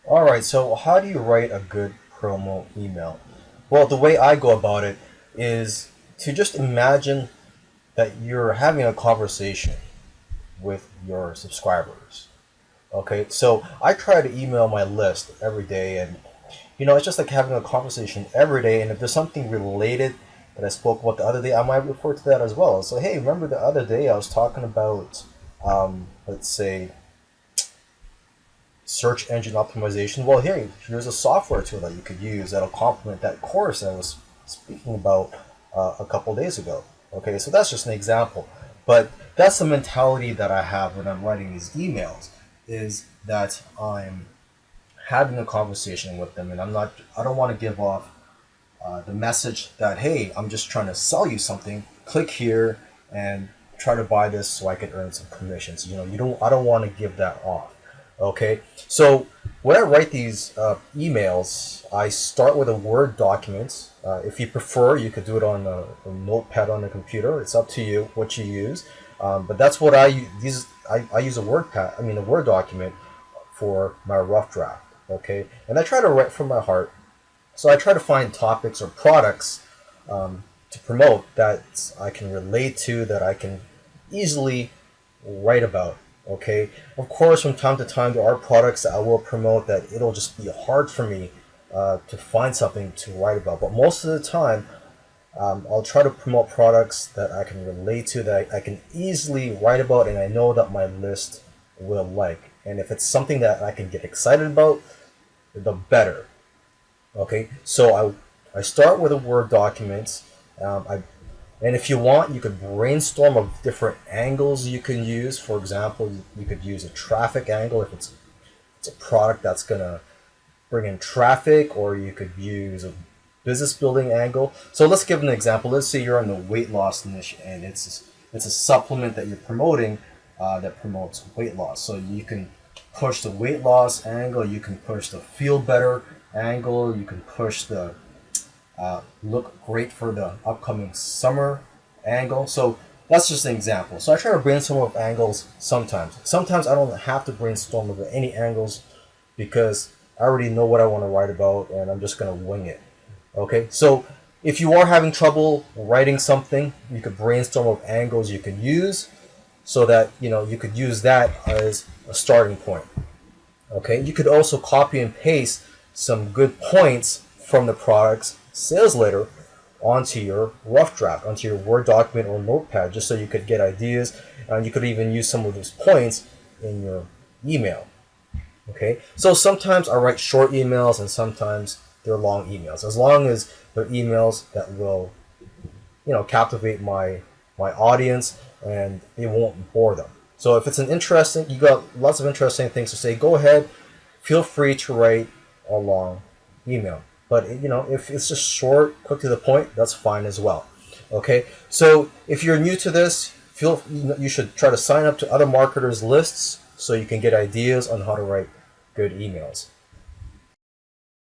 All right, so how do you write a good promo email? Well, the way I go about it is to just imagine that you're having a conversation with your subscribers. Okay, so I try to email my list every day, and it's just like having a conversation every day. And if there's something related that I spoke about the other day, I might refer to that as well. So, hey, remember the other day I was talking about, let's say, search engine optimization. Well, here's a software tool that you could use that'll complement that course I was speaking about a couple days ago. Okay, so that's just an example, but that's the mentality that I have when I'm writing these emails. Is that I'm having a conversation with them, and I don't want to give off the message that, hey, I'm just trying to sell you something. Click here and try to buy this so I can earn some commissions. I don't want to give that off. Okay, so when I write these emails, I start with a Word document. If you prefer, you could do it on a notepad on the computer. It's up to you what you use. But that's what I use. I use a Word document for my rough draft. Okay, and I try to write from my heart. So I try to find topics or products to promote that I can relate to, that I can easily write about. Okay, of course, from time to time there are products that I will promote that it'll just be hard for me to find something to write about. But most of the time, I'll try to promote products that I can relate to, that I can easily write about, and I know that my list will like. And if it's something that I can get excited about, the better. Okay, so I start with a Word document. And if you want, you could brainstorm of different angles you can use. For example, you could use a traffic angle if it's a product that's gonna bring in traffic, or you could use a business building angle. So let's give an example. Let's say you're in the weight loss niche, and it's a supplement that you're promoting that promotes weight loss. So you can push the weight loss angle. You can push the feel better angle. You can push the look great for the upcoming summer angle. So that's just an example. So I try to brainstorm of angles sometimes. Sometimes I don't have to brainstorm of any angles because I already know what I want to write about, and I'm just going to wing it. Okay, so if you are having trouble writing something, you could brainstorm of angles you could use so that you could use that as a starting point. Okay, you could also copy and paste some good points from the product's sales letter onto your rough draft, onto your Word document or notepad, just so you could get ideas, and you could even use some of those points in your email. Okay, so sometimes I write short emails and sometimes they're long emails. As long as they're emails that will, captivate my audience and it won't bore them. So if it's you got lots of interesting things to say, go ahead, feel free to write a long email. But if it's just short, quick to the point, that's fine as well. Okay, so if you're new to this, you should try to sign up to other marketers' lists so you can get ideas on how to write good emails.